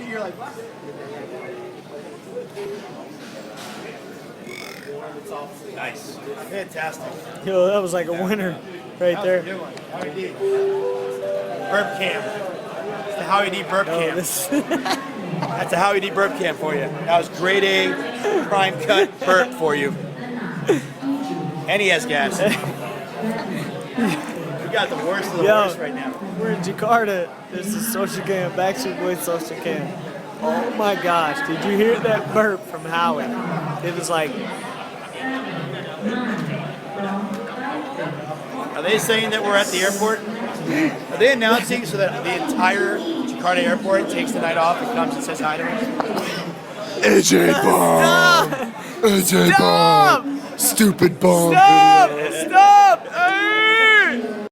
You're like, what? Nice. Fantastic. Yo, that was like a winner right there. Good one. Howie D. Burp cam. It's the Howie D burp cam. That's a Howie D burp cam for you. That was grade A prime cut burp for you. And he has gas. We got the worst of the worst right now. We're in Jakarta. This is Socialcam, Backstreet Boys Socialcam. Oh my gosh, did you hear that burp from Howie? It was like... Are they saying that we're at the airport? Are they announcing so that the entire Jakarta airport takes the night off and comes and says hi to me? AJ Bomb! AJ Bomb! Stupid bomb! Stop! Video. Stop!